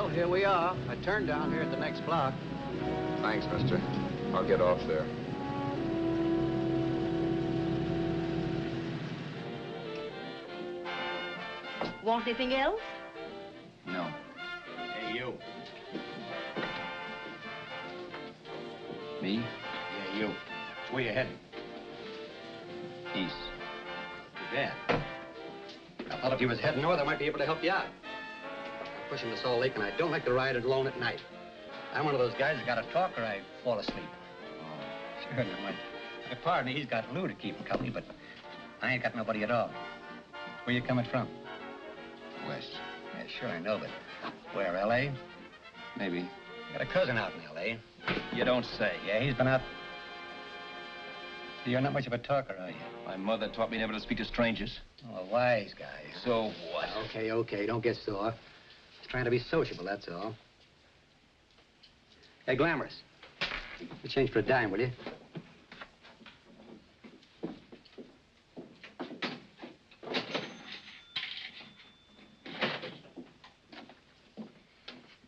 Well, here we are. I turned down here at the next block. Thanks, mister. I'll get off there. Want anything else? No. Hey, you. Me? Yeah, you. It's where you heading? East. Too bad. I thought if you was heading north, I might be able to help you out. I'm pushing the Salt Lake, and I don't like to ride it alone at night. I'm one of those guys that got to talk or I fall asleep. Oh. Sure, now, my partner, he's got Lou to keep him company, but I ain't got nobody at all. Where you coming from? West. Yeah, sure, I know, but where, L.A.? Maybe. Got a cousin out in L.A. You don't say. Yeah, he's been out. You're not much of a talker, are you? My mother taught me never to speak to strangers. Oh, a wise guy. So what? Okay, okay, don't get sore. Just trying to be sociable, that's all. Hey, Glamorous. You change for a dime, will you?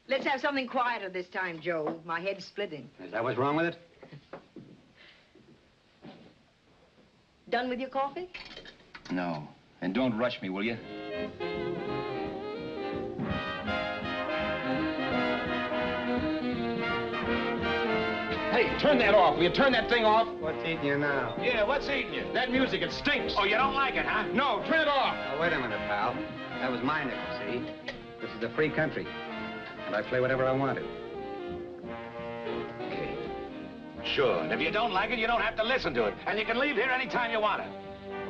Let's have something quieter this time, Joe. My head's splitting. Is that what's wrong with it? Done with your coffee? No. And don't rush me, will you? Hey, turn that off. Will you turn that thing off? What's eating you now? Yeah, what's eating you? That music, it stinks. Oh, you don't like it, huh? No, turn it off. Oh, wait a minute, pal. That was my nickel, see? This is a free country. And I play whatever I want to. Okay. Sure, and if you don't like it, you don't have to listen to it. And you can leave here anytime you want to.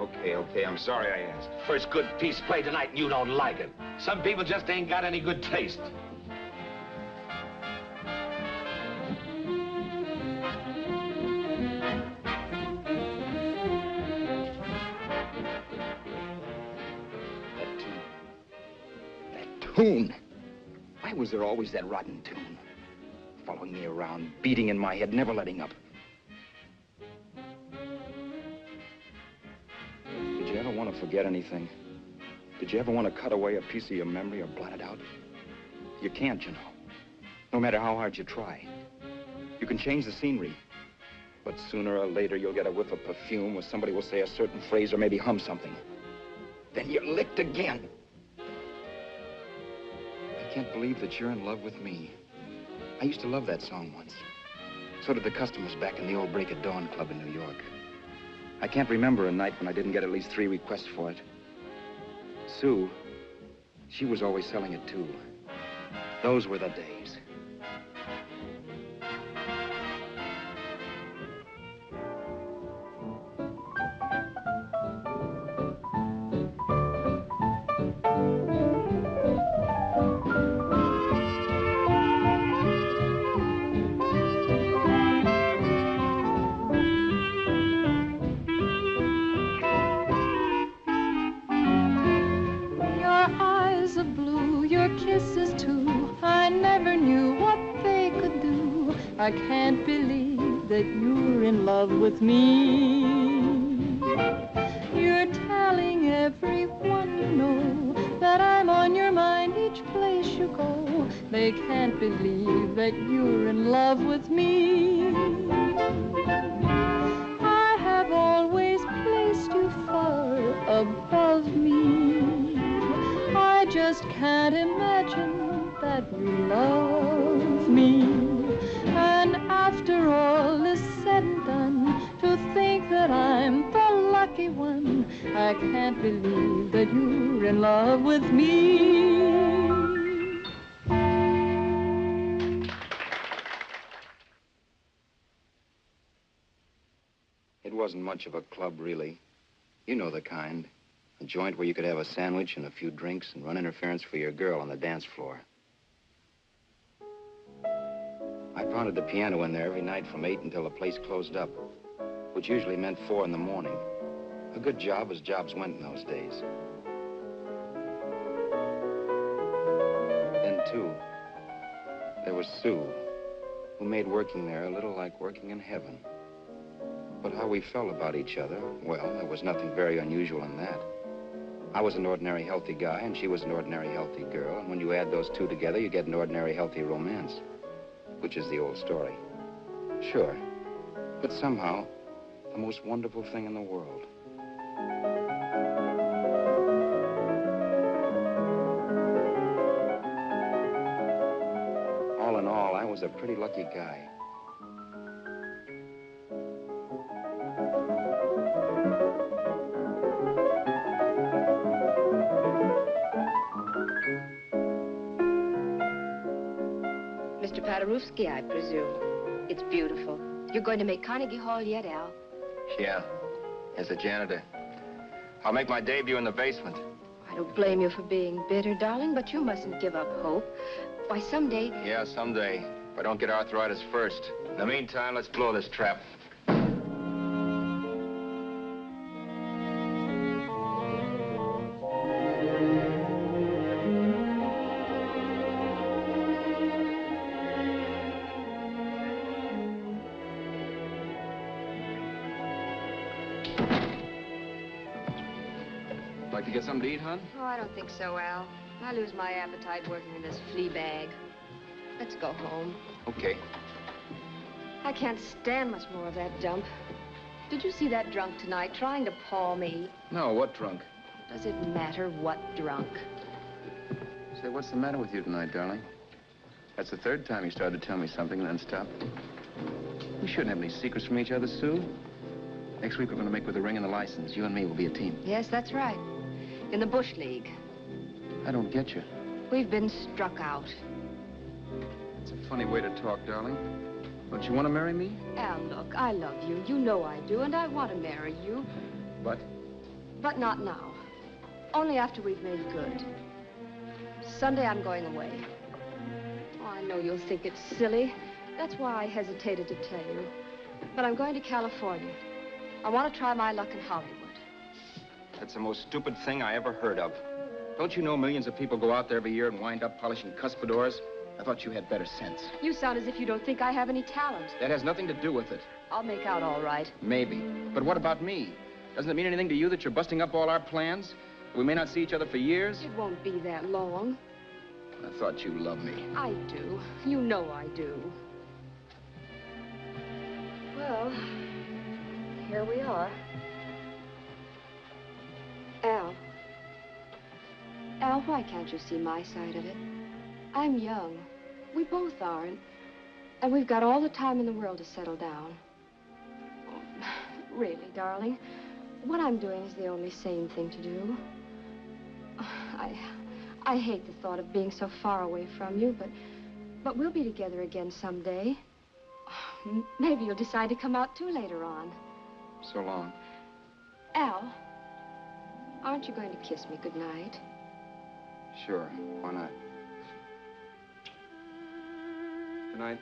Okay, I'm sorry I asked. First good piece played tonight and you don't like it. Some people just ain't got any good taste. That tune. Why was there always that rotten tune? Following me around, beating in my head, never letting up. Did you ever want to forget anything? Did you ever want to cut away a piece of your memory or blot it out? You can't, you know. No matter how hard you try. You can change the scenery, but sooner or later you'll get a whiff of perfume or somebody will say a certain phrase or maybe hum something. Then you're licked again. I can't believe that you're in love with me. I used to love that song once. So did the customers back in the old Break of Dawn Club in New York. I can't remember a night when I didn't get at least 3 requests for it. Sue, she was always selling it too. Those were the days. I can't believe that you're in love with me. You're telling everyone you know that I'm on your mind each place you go. They can't believe that you're in love with me. I have always placed you far above me. I just can't imagine that you love me. And after all is said and done, to think that I'm the lucky one, I can't believe that you're in love with me. It wasn't much of a club, really. You know the kind. A joint where you could have a sandwich and a few drinks and run interference for your girl on the dance floor. I pounded the piano in there every night from 8 until the place closed up, which usually meant 4 in the morning. A good job as jobs went in those days. Then, too, there was Sue, who made working there a little like working in heaven. But how we felt about each other, well, there was nothing very unusual in that. I was an ordinary healthy guy, and she was an ordinary healthy girl. And when you add those two together, you get an ordinary healthy romance, which is the old story. Sure. But somehow, the most wonderful thing in the world. All in all, I was a pretty lucky guy. Mr. Paderewski, I presume. It's beautiful. You're going to make Carnegie Hall yet, Al? Yeah, as a janitor. I'll make my debut in the basement. I don't blame you for being bitter, darling, but you mustn't give up hope. Why, someday... Yeah, someday. If I don't get arthritis first. In the meantime, let's blow this trap. Like to get something to eat, hon? Oh, I don't think so, Al. I lose my appetite working in this flea bag. Let's go home. Okay. I can't stand much more of that dump. Did you see that drunk tonight trying to paw me? No, what drunk? Does it matter what drunk? Say, what's the matter with you tonight, darling? That's the third time you started to tell me something and then stopped. We shouldn't have any secrets from each other, Sue. Next week, we're going to make with the ring and the license. You and me will be a team. Yes, that's right. In the Bush League. I don't get you. We've been struck out. It's a funny way to talk, darling. Don't you want to marry me? Al, look, I love you. You know I do, and I want to marry you. But? But not now. Only after we've made good. Sunday, I'm going away. Oh, I know you'll think it's silly. That's why I hesitated to tell you. But I'm going to California. I want to try my luck in Hollywood. That's the most stupid thing I ever heard of. Don't you know millions of people go out there every year and wind up polishing cuspidors? I thought you had better sense. You sound as if you don't think I have any talent. That has nothing to do with it. I'll make out all right. Maybe. But what about me? Doesn't it mean anything to you that you're busting up all our plans? We may not see each other for years? It won't be that long. I thought you loved me. I do. You know I do. Well, here we are. Al. Al, why can't you see my side of it? I'm young. We both are, and we've got all the time in the world to settle down. Really, darling, what I'm doing is the only sane thing to do. I hate the thought of being so far away from you, but we'll be together again someday. Maybe you'll decide to come out too later on. So long. Al, aren't you going to kiss me goodnight? Sure, why not? Good night.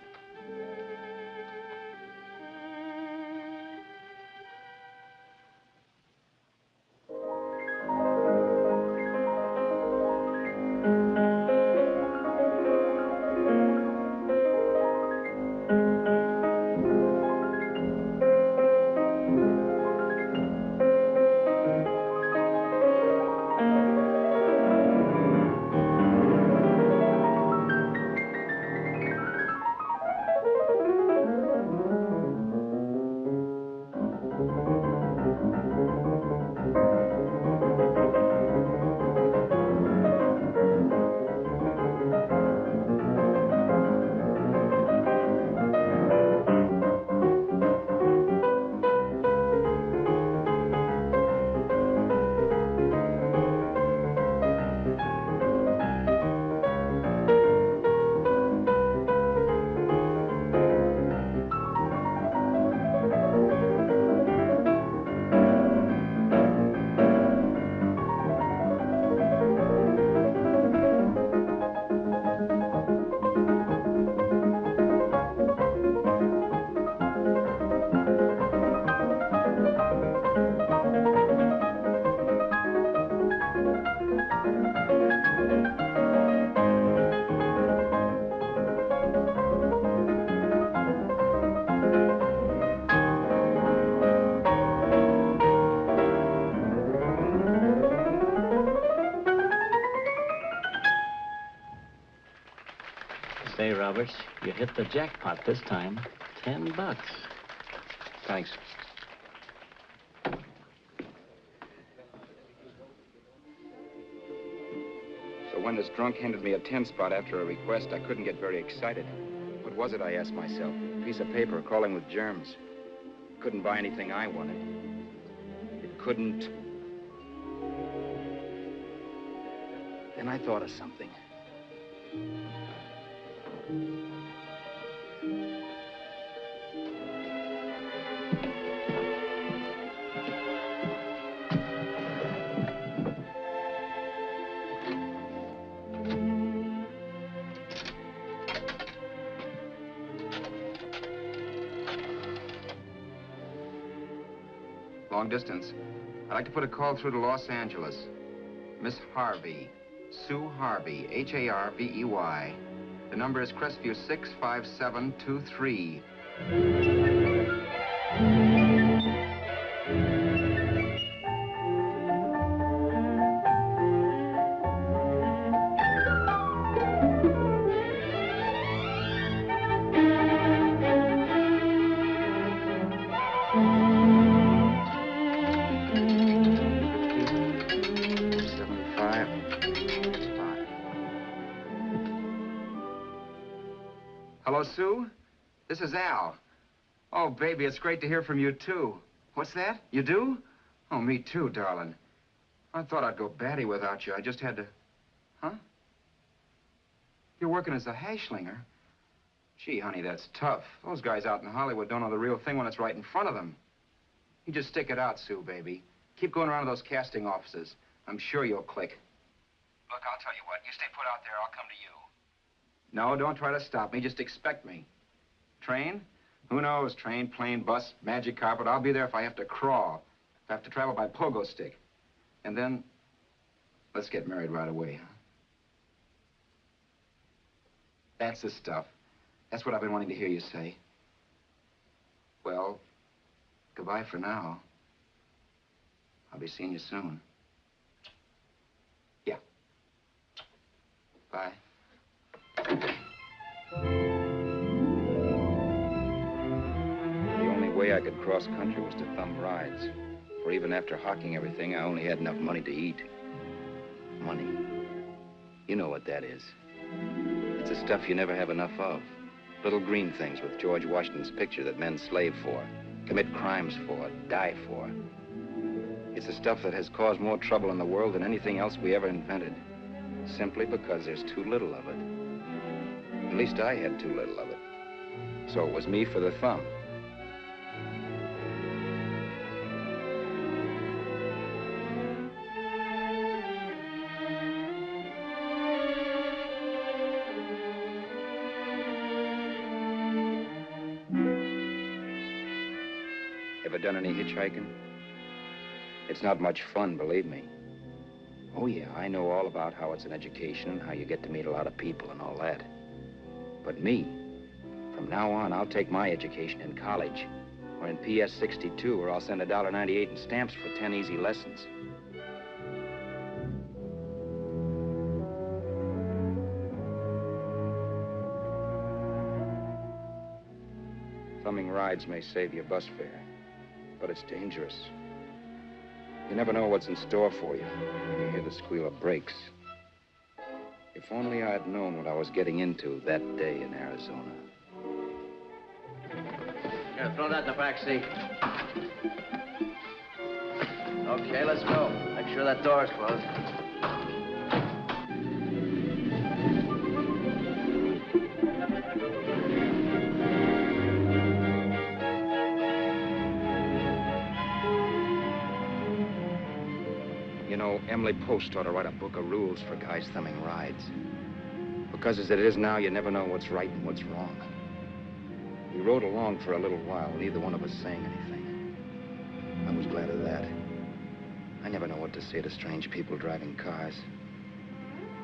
Okay, Roberts. You hit the jackpot this time. $10. Thanks. So when this drunk handed me a 10 spot after a request, I couldn't get very excited. What was it, I asked myself? A piece of paper crawling with germs. Couldn't buy anything I wanted. It couldn't... Then I thought of something. Long distance. I'd like to put a call through to Los Angeles. Miss Harvey. Sue Harvey, Harvey. The number is Crestview 65723. Hello, Sue? This is Al. Oh, baby, it's great to hear from you, too. What's that? You do? Oh, me too, darling. I thought I'd go batty without you. I just had to... Huh? You're working as a hashlinger? Gee, honey, that's tough. Those guys out in Hollywood don't know the real thing when it's right in front of them. You just stick it out, Sue, baby. Keep going around to those casting offices. I'm sure you'll click. Look, I'll tell you what. You stay put out there, I'll come to you. No, don't try to stop me. Just expect me. Train? Who knows? Train, plane, bus, magic carpet. I'll be there if I have to crawl. If I have to travel by pogo stick. And then, let's get married right away, huh? That's the stuff. That's what I've been wanting to hear you say. Well, goodbye for now. I'll be seeing you soon. Yeah. Bye. The only way I could cross country was to thumb rides. For even after hawking everything, I only had enough money to eat. Money. You know what that is. It's the stuff you never have enough of. Little green things with George Washington's picture that men slave for, commit crimes for, die for. It's the stuff that has caused more trouble in the world than anything else we ever invented. Simply because there's too little of it. At least I had too little of it. So it was me for the thumb. Ever done any hitchhiking? It's not much fun, believe me. Oh, yeah, I know all about how it's an education and how you get to meet a lot of people and all that. But me, from now on, I'll take my education in college or in PS 62, where I'll send $1.98 in stamps for 10 easy lessons. Thumbing rides may save you bus fare, but it's dangerous. You never know what's in store for you when you hear the squeal of brakes. If only I had known what I was getting into that day in Arizona. Here, throw that in the back seat. Okay, let's go. Make sure that door's closed. You know, Emily Post ought to write a book of rules for guys thumbing rides. Because as it is now, you never know what's right and what's wrong. We rode along for a little while, neither one of us saying anything. I was glad of that. I never know what to say to strange people driving cars.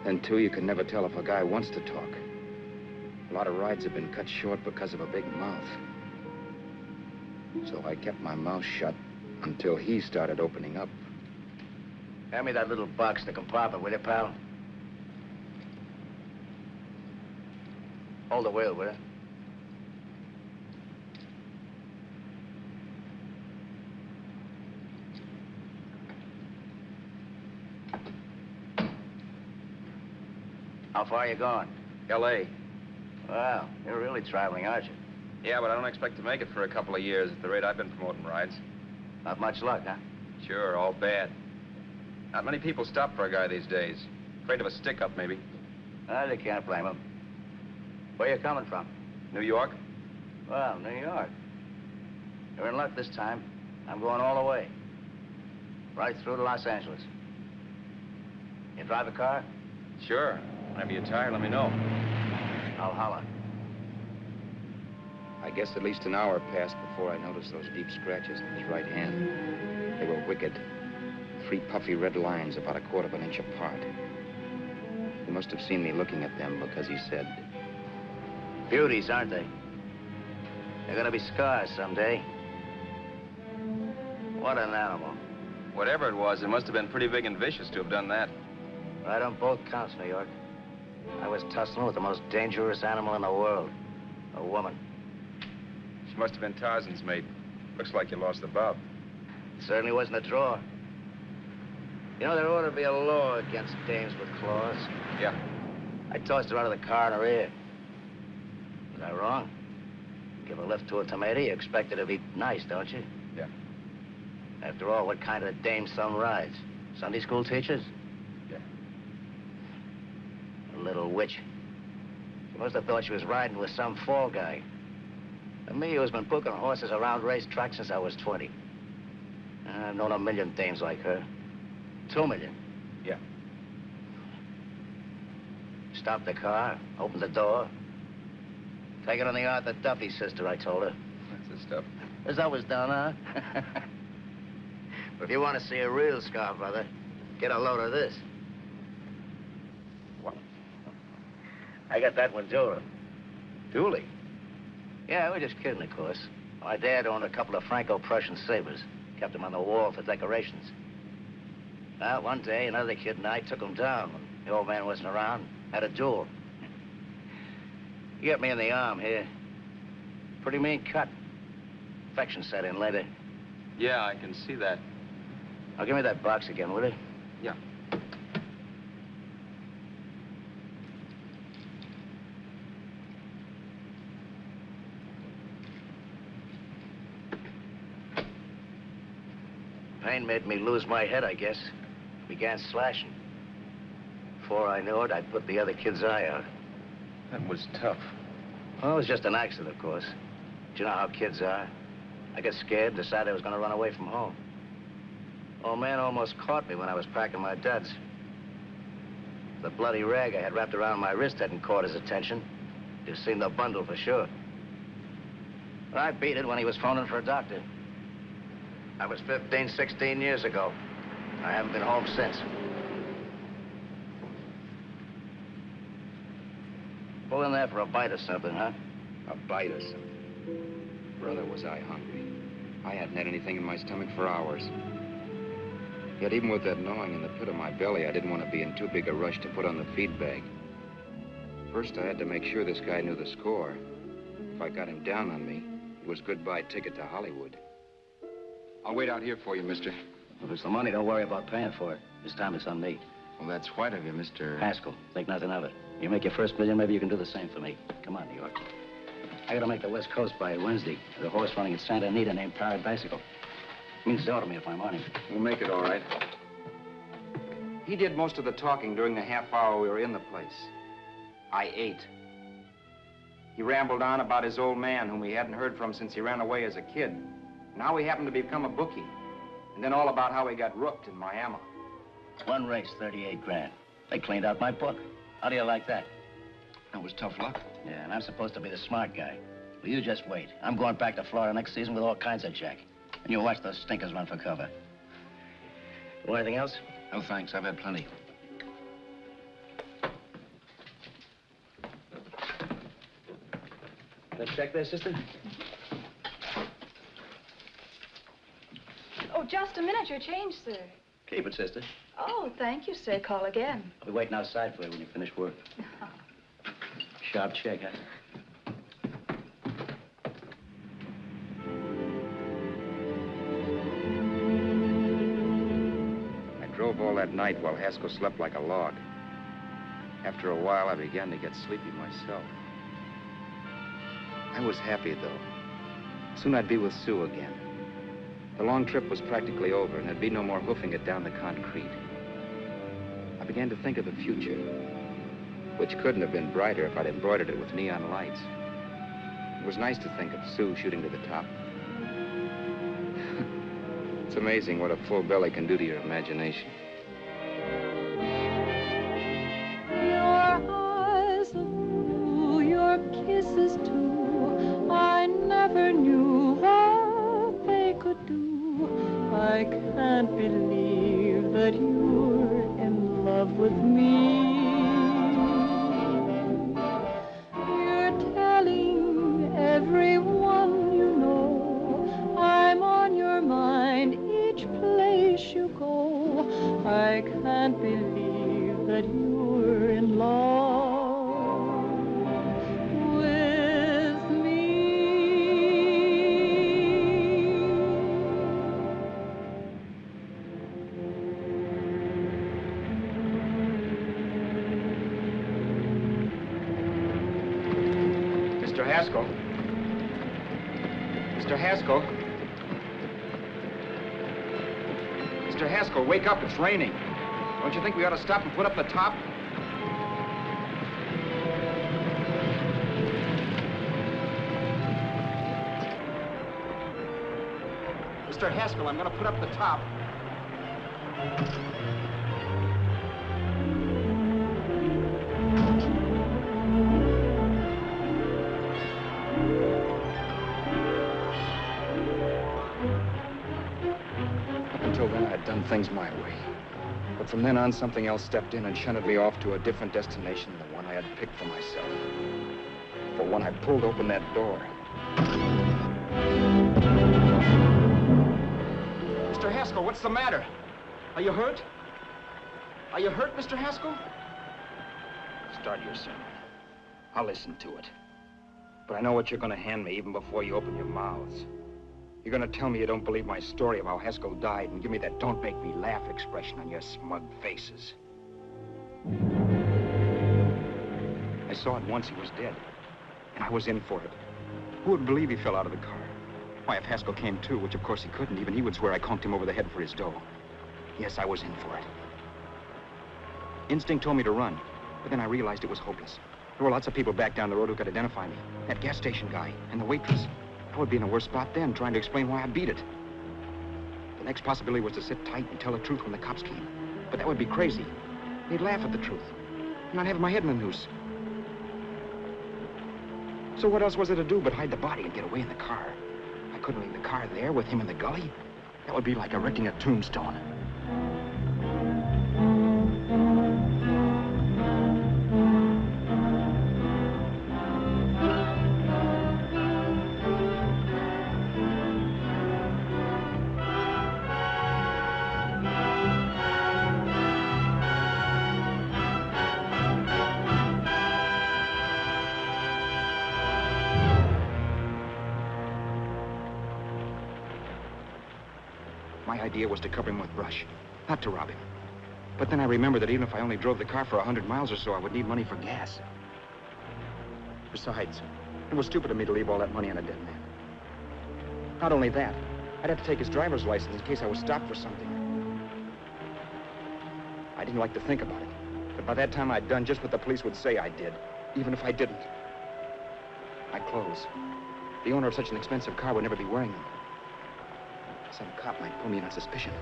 Then, too, you can never tell if a guy wants to talk. A lot of rides have been cut short because of a big mouth. So I kept my mouth shut until he started opening up. Hand me that little box in the compartment, will you, pal? Hold the wheel, will you? How far are you going? L.A. Well, you're really traveling, aren't you? Yeah, but I don't expect to make it for a couple of years at the rate I've been promoting rides. Not much luck, huh? Sure, all bad. Not many people stop for a guy these days. Afraid of a stick-up, maybe. Well, you can't blame him. Where you coming from? New York? Well, New York. You're in luck this time. I'm going all the way. Right through to Los Angeles. You drive a car? Sure. Whenever you're tired, let me know. I'll holler. I guess at least an hour passed before I noticed those deep scratches in his right hand. They were wicked. 3 puffy red lines about 1/4 of an inch apart. He must have seen me looking at them because he said, Beauties, aren't they? They're gonna be scars someday. What an animal. Whatever it was, it must have been pretty big and vicious to have done that. Right on both counts, New York. I was tussling with the most dangerous animal in the world. A woman. She must have been Tarzan's mate. Looks like you lost the bout. Certainly wasn't a draw. You know, there ought to be a law against dames with claws. Yeah. I tossed her out of the car in her ear. Was I wrong? Give a lift to a tomato, you expect her to be nice, don't you? Yeah. After all, what kind of dame some rides? Sunday school teachers? Yeah. A little witch. She must have thought she was riding with some fall guy. And me, who's been booking horses around racetracks since I was 20. I've known a million dames like her. 2 million. Yeah. Stopped the car, opened the door. Take it on the Arthur Duffy, sister, I told her. That's the stuff. As I was done, huh? But if you want to see a real scar, brother, get a load of this. What? I got that one, Dura. Dooley? Yeah, we're just kidding, of course. My dad owned a couple of Franco-Prussian sabers. Kept them on the wall for decorations. Well, one day, another kid and I took them down when the old man wasn't around. Had a duel. He got me in the arm here. Pretty mean cut. Infection set in later. Yeah, I can see that. Now, give me that box again, will you? Yeah. Pain made me lose my head, I guess. Began slashing. Before I knew it, I'd put the other kid's eye out. That was tough. Well, it was just an accident, of course. But you know how kids are. I got scared, decided I was going to run away from home. Old man almost caught me when I was packing my duds. The bloody rag I had wrapped around my wrist hadn't caught his attention. You've seen the bundle for sure. But I beat it when he was phoning for a doctor. That was 15, 16 years ago. I haven't been home since. Pull in there for a bite or something, huh? a bite or something. Brother, was I hungry. I hadn't had anything in my stomach for hours. Yet even with that gnawing in the pit of my belly, I didn't want to be in too big a rush to put on the feed bag. First, I had to make sure this guy knew the score. If I got him down on me, it was goodbye ticket to Hollywood. I'll wait out here for you, mister. If it's the money, don't worry about paying for it. This time it's on me. Well, that's white of you, Mr. Haskell, think nothing of it. You make your first million, maybe you can do the same for me. Come on, New York. I gotta make the West Coast by Wednesday. There's a horse running at Santa Anita named Pirate Bicycle. Means dough to me if I'm on him. We'll make it all right. He did most of the talking during the half hour we were in the place. I ate. He rambled on about his old man, whom we hadn't heard from since he ran away as a kid. Now he happened to become a bookie. And then all about how he got rooked in Miami. One race, 38 grand. They cleaned out my book. How do you like that? That was tough luck. Yeah, and I'm supposed to be the smart guy. Well, you just wait. I'm going back to Florida next season with all kinds of jack. And you watch those stinkers run for cover. Want anything else? No, thanks. I've had plenty. That check there, sister? Oh, just a minute. Your change, sir. Keep it, sister. Oh, thank you, sir. Call again. I'll be waiting outside for you when you finish work. Sharp check, huh? night while Haskell slept like a log. After a while, I began to get sleepy myself. I was happy, though. Soon I'd be with Sue again. The long trip was practically over, and there'd be no more hoofing it down the concrete. I began to think of the future, which couldn't have been brighter if I'd embroidered it with neon lights. It was nice to think of Sue shooting to the top. It's amazing what a full belly can do to your imagination. Your eyes of blue, your kisses too, I never knew what they could do. I can't believe that you're in love with me. You're telling everyone you know I'm on your mind each place you go. I can't believe that you're in love with me. Mr. Haskell. Mr. Haskell. Mr. Haskell, wake up. It's raining. Don't you think we ought to stop and put up the top? Mr. Haskell, I'm going to put up the top. Up until then, I'd done things my way. But from then on, something else stepped in and shunted me off to a different destination than the one I had picked for myself. For when I pulled open that door... Mr. Haskell, what's the matter? Are you hurt? Are you hurt, Mr. Haskell? Start your sermon. I'll listen to it. But I know what you're going to hand me even before you open your mouths. You're going to tell me you don't believe my story of how Haskell died and give me that don't make me laugh expression on your smug faces. I saw it once he was dead, and I was in for it. Who would believe he fell out of the car? Why, if Haskell came too, which of course he couldn't, even he would swear I conked him over the head for his dough. Yes, I was in for it. Instinct told me to run, but then I realized it was hopeless. There were lots of people back down the road who could identify me. That gas station guy and the waitress. I would be in a worse spot then, trying to explain why I beat it. The next possibility was to sit tight and tell the truth when the cops came. But that would be crazy. They'd laugh at the truth. And I'd have my head in a noose. So what else was there to do but hide the body and get away in the car? I couldn't leave the car there with him in the gully. That would be like erecting a tombstone. My idea was to cover him with brush, not to rob him. But then I remembered that even if I only drove the car for 100 miles or so, I would need money for gas. Besides, it was stupid of me to leave all that money on a dead man. Not only that, I'd have to take his driver's license in case I was stopped for something. I didn't like to think about it, but by that time I'd done just what the police would say I did, even if I didn't. My clothes. The owner of such an expensive car would never be wearing them. Some cop might pull me in on suspicion.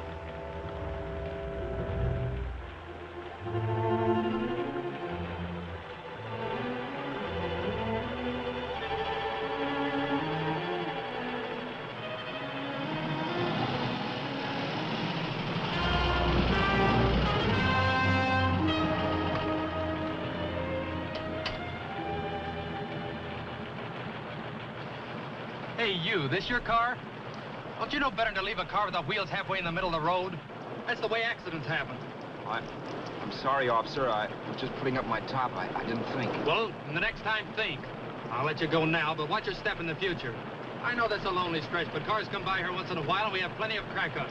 Hey, you, this your car? Don't you know better than to leave a car with the wheels halfway in the middle of the road? That's the way accidents happen. I'm sorry, officer. I was just putting up my top. I didn't think. Well, the next time, think. I'll let you go now, but watch your step in the future. I know that's a lonely stretch, but cars come by here once in a while, and we have plenty of crack-ups.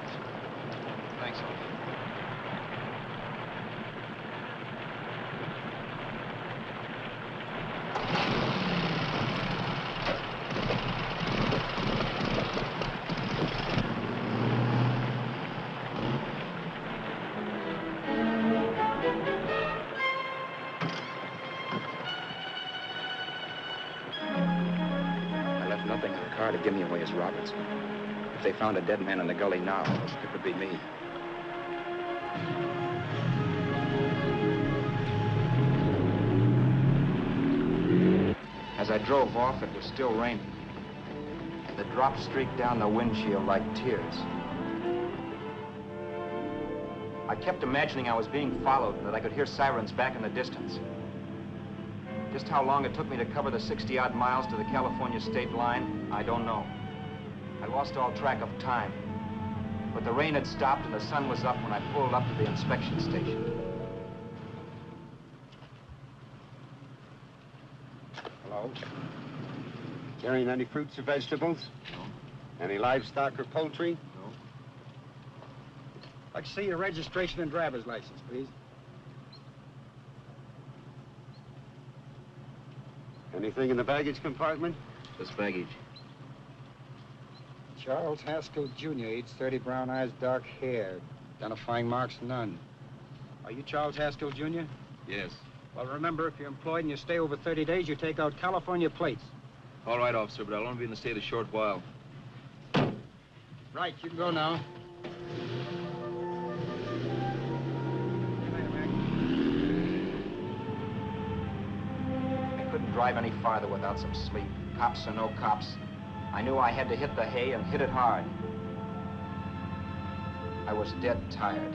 Thanks, officer. car to give me away as Roberts. If they found a dead man in the gully now, it would be me. As I drove off, it was still raining. The drops streaked down the windshield like tears. I kept imagining I was being followed and that I could hear sirens back in the distance. Just how long it took me to cover the 60-odd miles to the California state line, I don't know. I lost all track of time. But the rain had stopped and the sun was up when I pulled up to the inspection station. Hello? Carrying any fruits or vegetables? No. Any livestock or poultry? No. I'd like to see your registration and driver's license, please. Anything in the baggage compartment? Just baggage. Charles Haskell, Jr., age 30, brown eyes, dark hair. Identifying marks, none. Are you Charles Haskell, Jr.? Yes. Well, remember, if you're employed and you stay over 30 days, you take out California plates. All right, officer, but I'll only be in the state a short while. Right, you can go now. I couldn't drive any farther without some sleep. Cops or no cops, I knew I had to hit the hay and hit it hard. I was dead tired.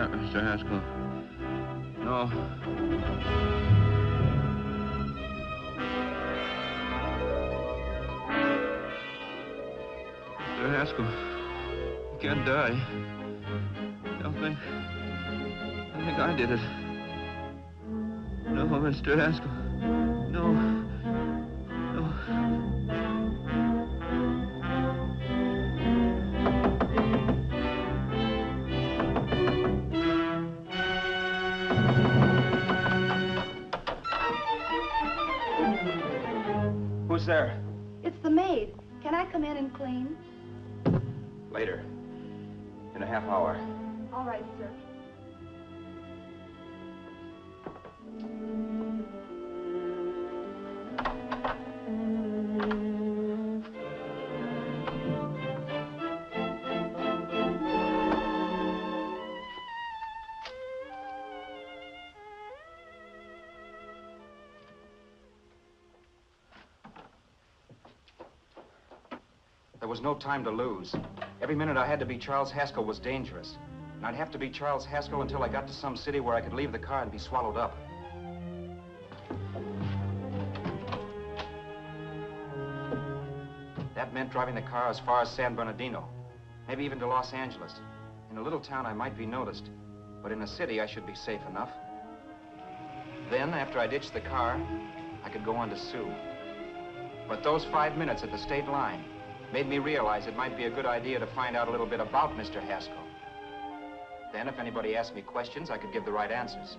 Mr. Haskell. No. Mr. Haskell, you can't die. I think I did it. No, Mr. Haskell. No. No. Who's there? It's the maid. Can I come in and clean? Later. In a half hour. All right, sir. There was no time to lose. Every minute I had to be Charles Haskell was dangerous. And I'd have to be Charles Haskell until I got to some city where I could leave the car and be swallowed up. That meant driving the car as far as San Bernardino, maybe even to Los Angeles. In a little town, I might be noticed, but in a city, I should be safe enough. Then, after I ditched the car, I could go on to Sue. But those 5 minutes at the state line made me realize it might be a good idea to find out a little bit about Mr. Haskell. Then, if anybody asked me questions, I could give the right answers.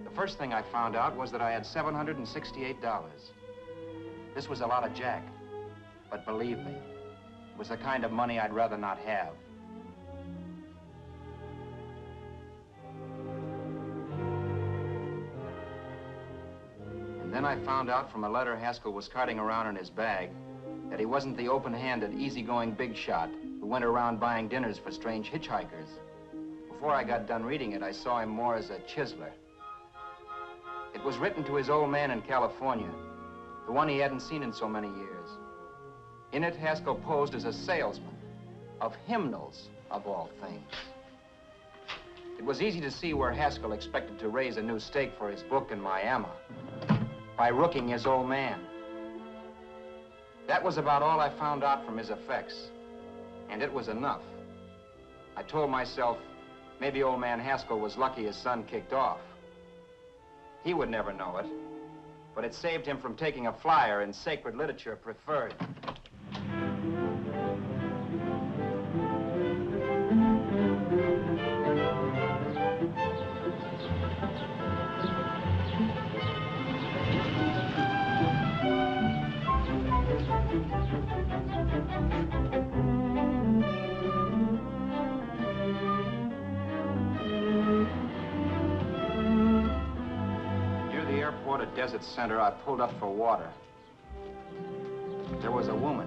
The first thing I found out was that I had $768. This was a lot of jack, but believe me, it was the kind of money I'd rather not have. And then I found out from a letter Haskell was carting around in his bag that he wasn't the open-handed, easygoing big shot who went around buying dinners for strange hitchhikers. Before I got done reading it, I saw him more as a chiseler. It was written to his old man in California, the one he hadn't seen in so many years. In it, Haskell posed as a salesman of hymnals, of all things. It was easy to see where Haskell expected to raise a new stake for his book in Miami by rooking his old man. That was about all I found out from his effects, and it was enough. I told myself, maybe old man Haskell was lucky his son kicked off. He would never know it, but it saved him from taking a flyer in sacred literature preferred. At Desert Center, I pulled up for water. There was a woman.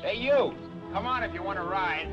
Hey, you! Come on if you want to ride.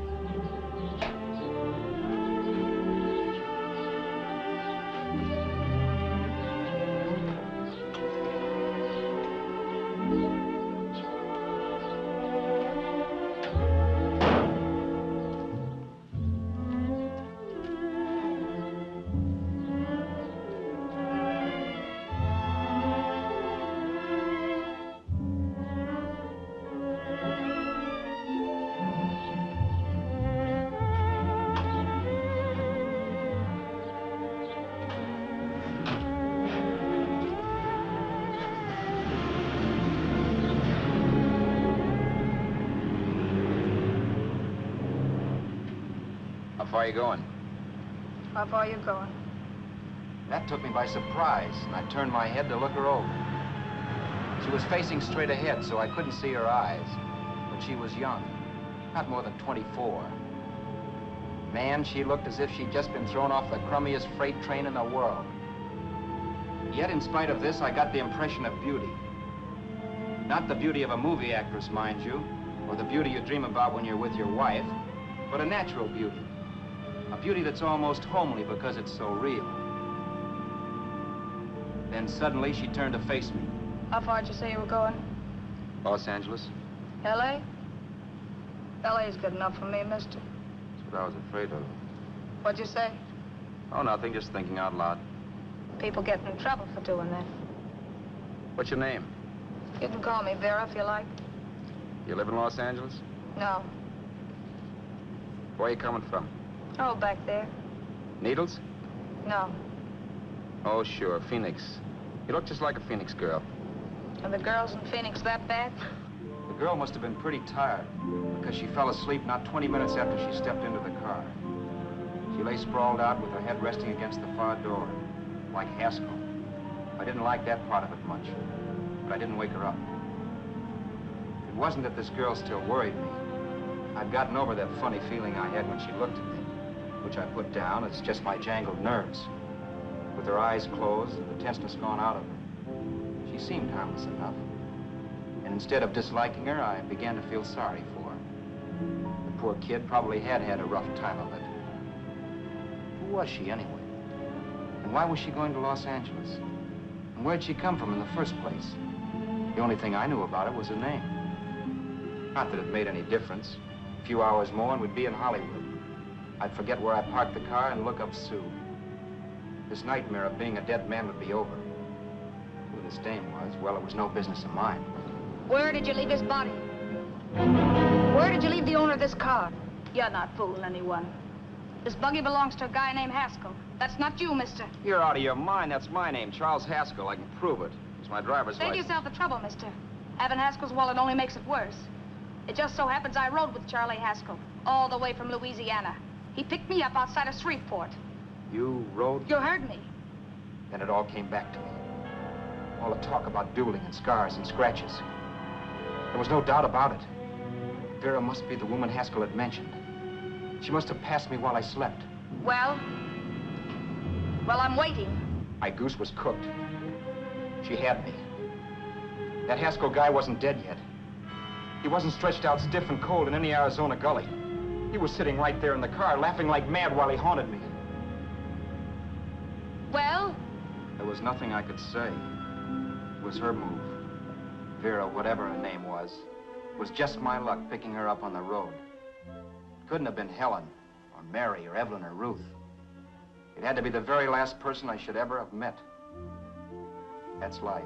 How far are you going? How far are you going? That took me by surprise, and I turned my head to look her over. She was facing straight ahead, so I couldn't see her eyes. But she was young, not more than 24. Man, she looked as if she'd just been thrown off the crummiest freight train in the world. Yet, in spite of this, I got the impression of beauty. Not the beauty of a movie actress, mind you, or the beauty you dream about when you're with your wife, but a natural beauty. A beauty that's almost homely because it's so real. Then suddenly she turned to face me. How far did you say you were going? Los Angeles? L.A.? L.A.'s good enough for me, mister. That's what I was afraid of. What'd you say? Oh, nothing, just thinking out loud. People get in trouble for doing that. What's your name? You can call me Vera if you like. You live in Los Angeles? No. Where are you coming from? Oh, back there. Needles? No. Oh, sure, Phoenix. You look just like a Phoenix girl. Are the girls in Phoenix that bad? The girl must have been pretty tired, because she fell asleep not 20 minutes after she stepped into the car. She lay sprawled out with her head resting against the far door, like Haskell. I didn't like that part of it much, but I didn't wake her up. It wasn't that this girl still worried me. I'd gotten over that funny feeling I had when she looked at me, which I put down as just my jangled nerves. With her eyes closed and the tenseness gone out of her, she seemed harmless enough. And instead of disliking her, I began to feel sorry for her. The poor kid probably had had a rough time of it. Who was she anyway? And why was she going to Los Angeles? And where'd she come from in the first place? The only thing I knew about her was her name. Not that it made any difference. A few hours more and we'd be in Hollywood. I'd forget where I parked the car and look up Sue. This nightmare of being a dead man would be over. Who this dame was, well, it was no business of mine. Where did you leave his body? Where did you leave the owner of this car? You're not fooling anyone. This buggy belongs to a guy named Haskell. That's not you, mister. You're out of your mind. That's my name, Charles Haskell. I can prove it. It's my driver's Save license. yourself the trouble, mister. Having Haskell's wallet only makes it worse. It just so happens I rode with Charlie Haskell, all the way from Louisiana. He picked me up outside of Shreveport. You rode? You heard me. Then it all came back to me. All the talk about dueling and scars and scratches. There was no doubt about it. Vera must be the woman Haskell had mentioned. She must have passed me while I slept. Well, I'm waiting. My goose was cooked. She had me. That Haskell guy wasn't dead yet. He wasn't stretched out stiff and cold in any Arizona gully. He was sitting right there in the car, laughing like mad while he haunted me. Well? There was nothing I could say. It was her move. Vera, whatever her name was just my luck picking her up on the road. It couldn't have been Helen, or Mary, or Evelyn, or Ruth. It had to be the very last person I should ever have met. That's life.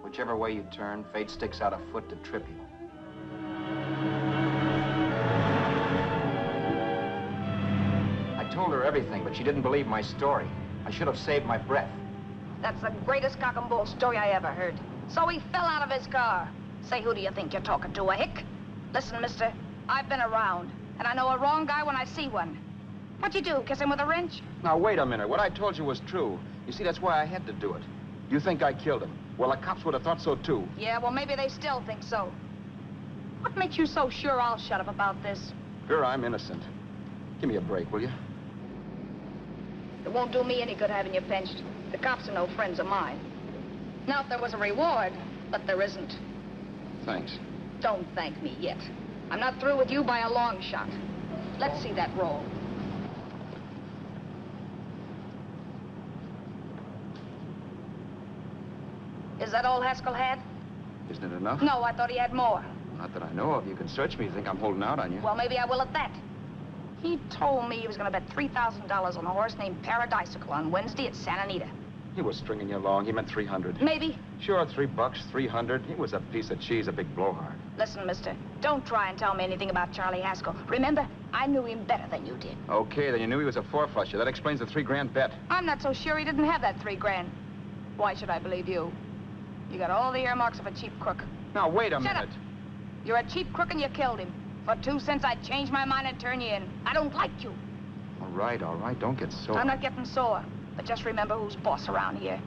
Whichever way you turn, fate sticks out a foot to trip you. I told her everything, but she didn't believe my story. I should have saved my breath. That's the greatest cock and bull story I ever heard. So he fell out of his car. Say, who do you think you're talking to, a hick? Listen, mister, I've been around, and I know a wrong guy when I see one. What'd you do, kiss him with a wrench? Now, wait a minute. What I told you was true. You see, that's why I had to do it. You think I killed him. Well, the cops would have thought so, too. Yeah, well, maybe they still think so. What makes you so sure I'll shut up about this? Vera, I'm innocent. Give me a break, will you? It won't do me any good having you pinched. The cops are no friends of mine. Now, if there was a reward, but there isn't. Thanks. Don't thank me yet. I'm not through with you by a long shot. Let's see that roll. Is that all Haskell had? Isn't it enough? No, I thought he had more. Not that I know of. You can search me if you think I'm holding out on you. Well, maybe I will at that. He told me he was going to bet $3,000 on a horse named Paradisical on Wednesday at Santa Anita. He was stringing you along. He meant 300. Maybe. Sure, $3, 300. He was a piece of cheese, a big blowhard. Listen, mister, don't try and tell me anything about Charlie Haskell. Remember, I knew him better than you did. Okay, then you knew he was a four-flusher. That explains the $3,000 bet. I'm not so sure he didn't have that $3,000. Why should I believe you? You got all the earmarks of a cheap crook. Now, wait a Shut minute. up. You're a cheap crook and you killed him. For 2 cents, I'd change my mind and turn you in. I don't like you. All right. Don't get sore. I'm not getting sore. But just remember who's boss around here.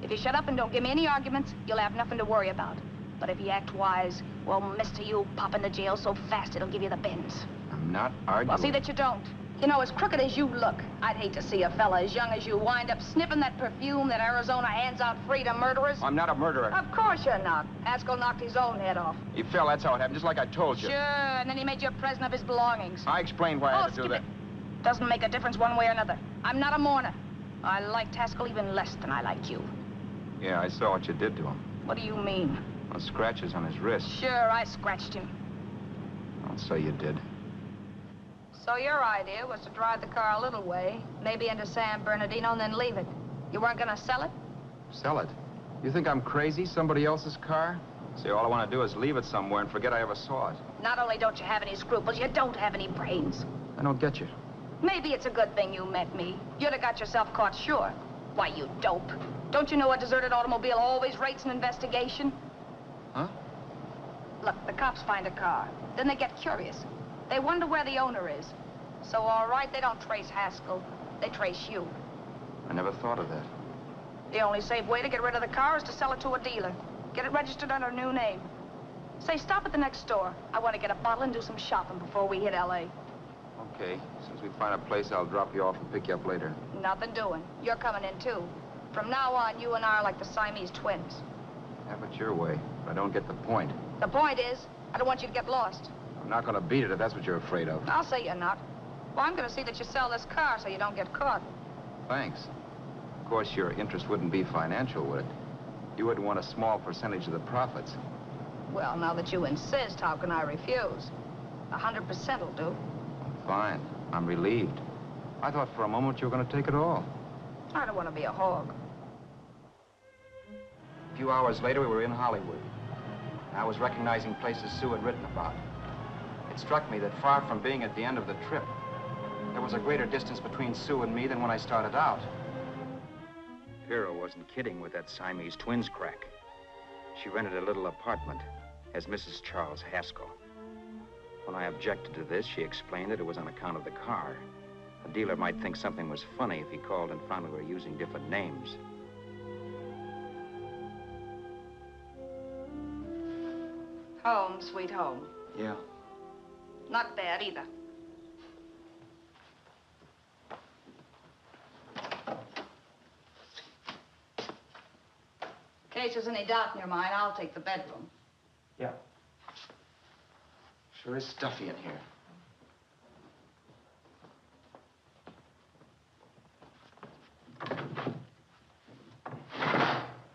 If you shut up and don't give me any arguments, you'll have nothing to worry about. But if you act wise, well, mister, you'll pop into jail so fast it'll give you the bends. I'm not arguing. Well, see that you don't. You know, as crooked as you look, I'd hate to see a fella as young as you wind up sniffing that perfume that Arizona hands out free to murderers. I'm not a murderer. Of course you're not. Haskell knocked his own head off. He fell, that's how it happened, just like I told you. Sure, and then he made you a present of his belongings. I explained why I had to do that. Doesn't make a difference one way or another. I'm not a mourner. I liked Haskell even less than I like you. Yeah, I saw what you did to him. What do you mean? Well, scratches on his wrist. Sure, I scratched him. I'll say you did. So your idea was to drive the car a little way, maybe into San Bernardino, and then leave it. You weren't gonna sell it? Sell it? You think I'm crazy? Somebody else's car? See, all I want to do is leave it somewhere and forget I ever saw it. Not only don't you have any scruples, you don't have any brains. I don't get you. Maybe it's a good thing you met me. You'd have got yourself caught, sure. Why, you dope. Don't you know a deserted automobile always rates an investigation? Huh? Look, the cops find a car. Then they get curious. They wonder where the owner is. So, all right, they don't trace Haskell. They trace you. I never thought of that. The only safe way to get rid of the car is to sell it to a dealer. Get it registered under a new name. Say, stop at the next store. I want to get a bottle and do some shopping before we hit L.A. Okay. As soon as we find a place, I'll drop you off and pick you up later. Nothing doing. You're coming in, too. From now on, you and I are like the Siamese twins. Have it your way, but I don't get the point. The point is, I don't want you to get lost. I'm not going to beat it if that's what you're afraid of. I'll say you're not. Well, I'm going to see that you sell this car so you don't get caught. Thanks. Of course, your interest wouldn't be financial, would it? You would want a small percentage of the profits. Well, now that you insist, how can I refuse? 100% will do. Fine. I'm relieved. I thought for a moment you were going to take it all. I don't want to be a hog. A few hours later, we were in Hollywood. I was recognizing places Sue had written about. It struck me that far from being at the end of the trip, there was a greater distance between Sue and me than when I started out. Vera wasn't kidding with that Siamese twins crack. She rented a little apartment as Mrs. Charles Haskell. When I objected to this, she explained that it was on account of the car. A dealer might think something was funny if he called and found we were using different names. Home, sweet home. Yeah. Not bad, either. In case there's any doubt in your mind, I'll take the bedroom. Yeah. Sure is stuffy in here.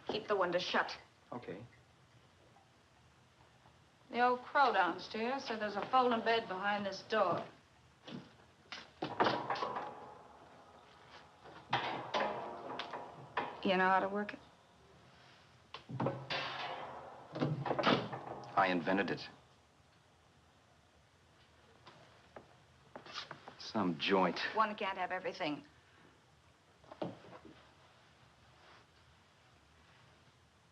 Keep the window shut. Okay. The old crow downstairs said there's a folding bed behind this door. You know how to work it? I invented it. Some joint. One can't have everything.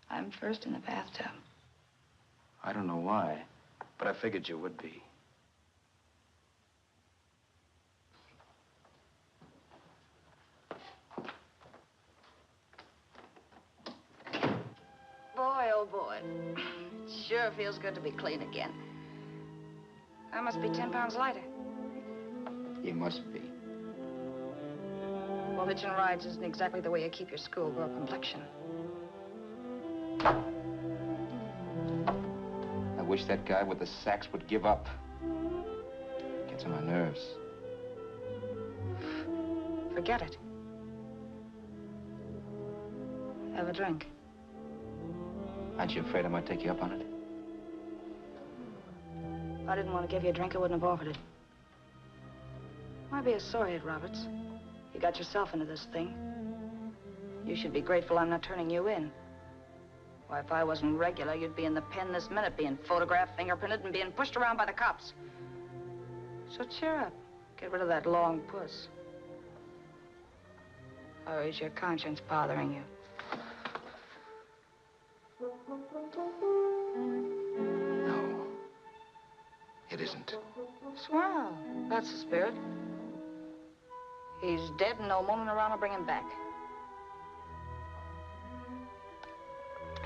I'm first in the bathtub. I don't know why, but I figured you would be. Boy, oh boy. Sure feels good to be clean again. I must be 10 pounds lighter. You must be. Well, hitching rides isn't exactly the way you keep your schoolgirl complexion. I wish that guy with the sax would give up. Gets on my nerves. Forget it. Have a drink. Aren't you afraid I might take you up on it? If I didn't want to give you a drink, I wouldn't have offered it. Why be a sorehead, Roberts? You got yourself into this thing. You should be grateful I'm not turning you in. Why, if I wasn't regular, you'd be in the pen this minute, being photographed, fingerprinted, and being pushed around by the cops. So cheer up. Get rid of that long puss. Or is your conscience bothering you? No. It isn't. Swell. That's the spirit. He's dead and no moaning around will bring him back.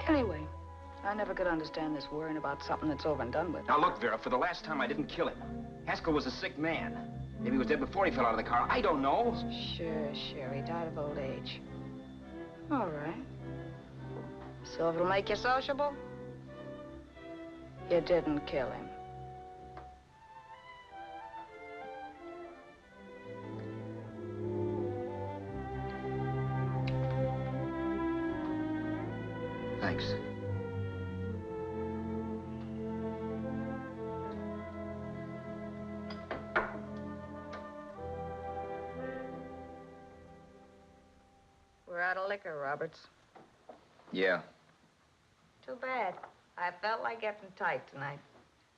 Anyway, I never could understand this worrying about something that's over and done with. Now, look, Vera, for the last time, I didn't kill him. Haskell was a sick man. Maybe he was dead before he fell out of the car. I don't know. Sure. He died of old age. All right. So if it'll make you sociable, you didn't kill him. Thanks. We're out of liquor, Roberts. Yeah. Too bad. I felt like getting tight tonight.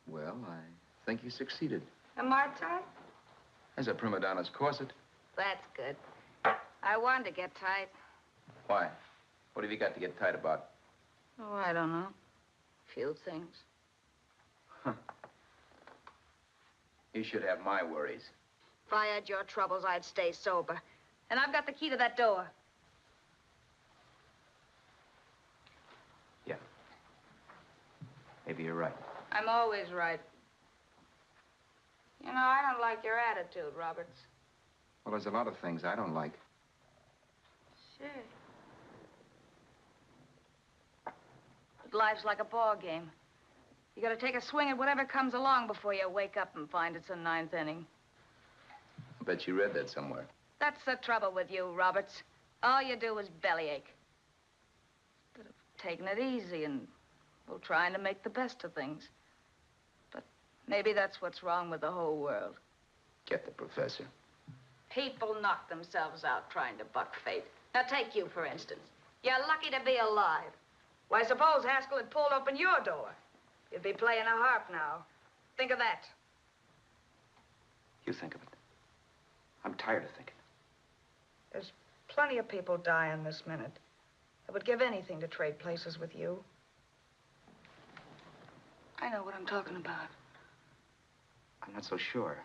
Well, I think you succeeded. Am I tight? As a prima donna's corset. That's good. I wanted to get tight. Why? What have you got to get tight about? Oh, I don't know. A few things. Huh. You should have my worries. If I had your troubles, I'd stay sober. And I've got the key to that door. Yeah. Maybe you're right. I'm always right. You know, I don't like your attitude, Roberts. Well, there's a lot of things I don't like. Sure. But life's like a ball game. You gotta take a swing at whatever comes along before you wake up and find it's the 9th inning. I bet you read that somewhere. That's the trouble with you, Roberts. All you do is bellyache. Instead of taking it easy and, well, trying to make the best of things. But maybe that's what's wrong with the whole world. Get the professor. People knock themselves out trying to buck fate. Now, take you, for instance. You're lucky to be alive. Why, suppose Haskell had pulled open your door. You'd be playing a harp now. Think of that. You think of it. I'm tired of thinking. There's plenty of people dying this minute. I would give anything to trade places with you. I know what I'm talking about. I'm not so sure.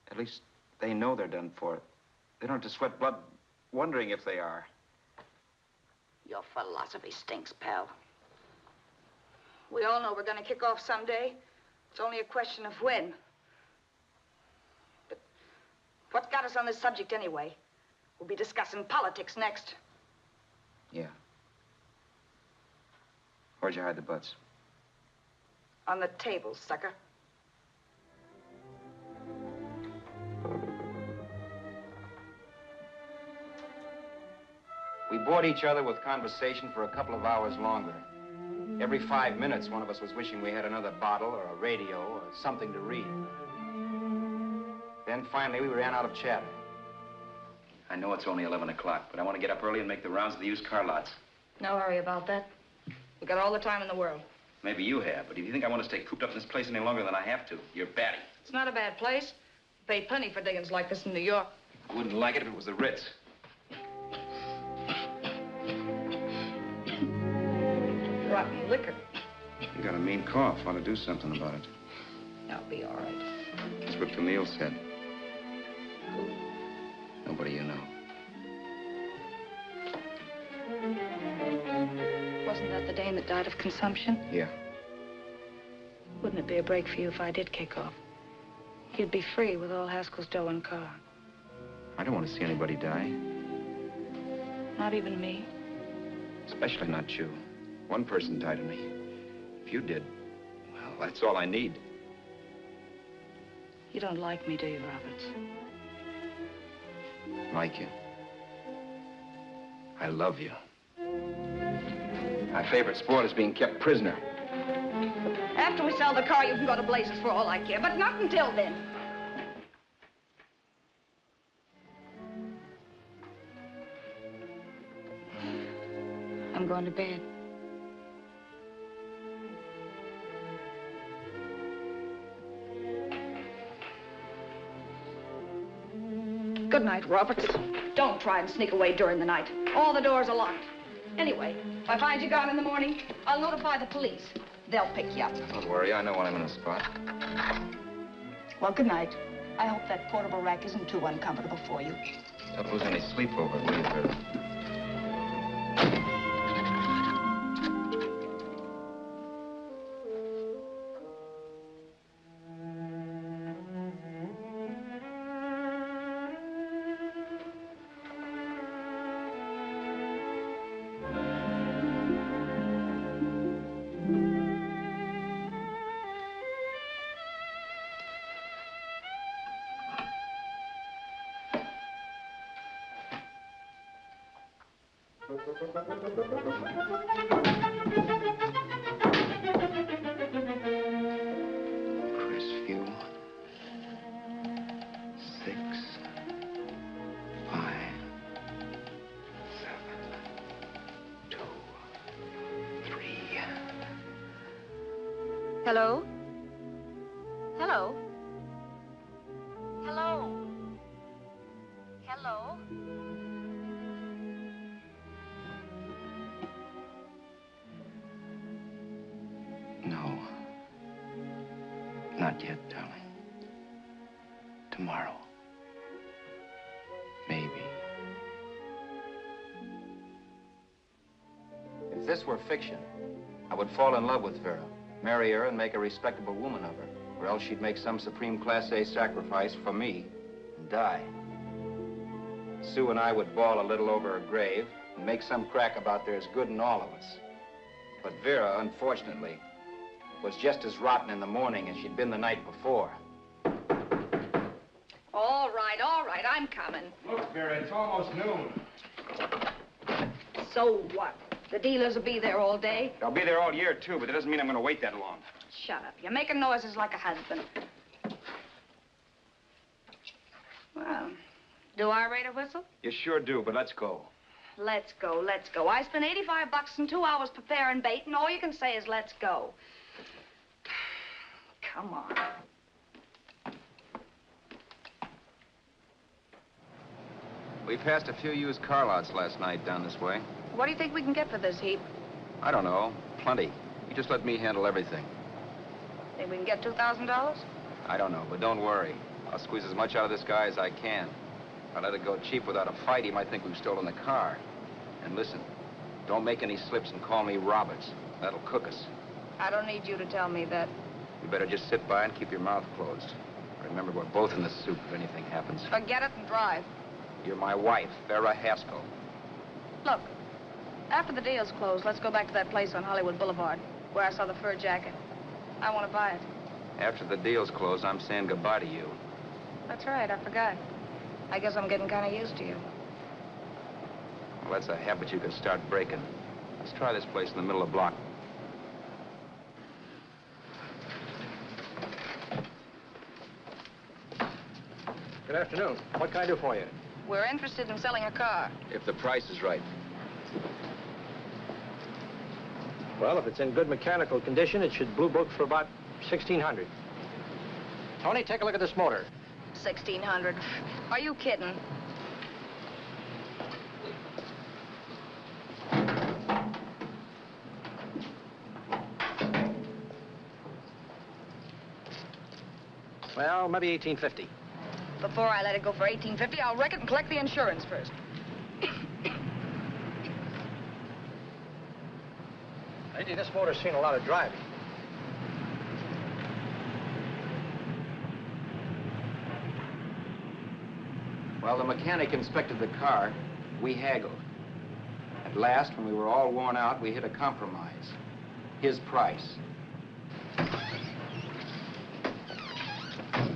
At least they know they're done for. They don't have to sweat blood wondering if they are. Your philosophy stinks, pal. We all know we're gonna kick off someday. It's only a question of when. But what's got us on this subject anyway? We'll be discussing politics next. Yeah. Where'd you hide the butts? On the table, sucker. We bored each other with conversation for a couple of hours longer. Every 5 minutes, one of us was wishing we had another bottle or a radio or something to read. Then finally, we ran out of chatter. I know it's only 11 o'clock, but I want to get up early and make the rounds of the used car lots. No hurry about that. We got all the time in the world. Maybe you have, but if you think I want to stay cooped up in this place any longer than I have to, you're batty. It's not a bad place. Pay plenty for diggings like this in New York. I wouldn't like it if it was the Ritz. Rotten liquor. You got a mean cough. Ought to do something about it. I'll be all right. That's what Camille said. Who? Nobody you know. Wasn't that the dame that died of consumption? Yeah. Wouldn't it be a break for you if I did kick off? You'd be free with all Haskell's dough and car. I don't want to see anybody die. Not even me. Especially not you. One person died of me. If you did, well, that's all I need. You don't like me, do you, Roberts? Like you. I love you. My favorite sport is being kept prisoner. After we sell the car, you can go to blazes for all I care, but not until then. I'm going to bed. Good night, Roberts. Don't try and sneak away during the night. All the doors are locked. Anyway, if I find you gone in the morning, I'll notify the police. They'll pick you up. Don't worry, I know when I'm in a spot. Well, good night. I hope that portable rack isn't too uncomfortable for you. Don't lose any sleep over it, will you, Vera? Hello? Hello? Hello? Hello? No. Not yet, darling. Tomorrow. Maybe. If this were fiction, I would fall in love with Vera, marry her and make a respectable woman of her, or else she'd make some supreme Class A sacrifice for me and die. Sue and I would bawl a little over her grave and make some crack about there's good in all of us. But Vera, unfortunately, was just as rotten in the morning as she'd been the night before. All right, I'm coming. Look, Vera, it's almost noon. So what? The dealers will be there all day? They'll be there all year, too, but that doesn't mean I'm going to wait that long. Shut up. You're making noises like a husband. Well, do I rate a whistle? You sure do, but let's go. Let's go, let's go. I spent $85 in 2 hours preparing bait, and all you can say is let's go. Come on. We passed a few used car lots last night down this way. What do you think we can get for this heap? I don't know. Plenty. You just let me handle everything. Think we can get $2,000? I don't know, but don't worry. I'll squeeze as much out of this guy as I can. If I let it go cheap without a fight, he might think we've stolen the car. And listen, don't make any slips and call me Roberts. That'll cook us. I don't need you to tell me that. You better just sit by and keep your mouth closed. Remember, we're both in the soup if anything happens. Forget it and drive. You're my wife, Vera Haskell. Look, after the deal's closed, let's go back to that place on Hollywood Boulevard, where I saw the fur jacket. I want to buy it. After the deal's closed, I'm saying goodbye to you. That's right, I forgot. I guess I'm getting kind of used to you. Well, that's a habit you can start breaking. Let's try this place in the middle of the block. Good afternoon. What can I do for you? We're interested in selling a car. If the price is right. Well, if it's in good mechanical condition, it should blue book for about $1,600. Tony, take a look at this motor. $1,600. Are you kidding? Well, maybe $1,850. Before I let it go for $1,850, I'll wreck it and collect the insurance first. Lady, this motor's seen a lot of driving. Well, the mechanic inspected the car. We haggled. At last, when we were all worn out, we hit a compromise. His price.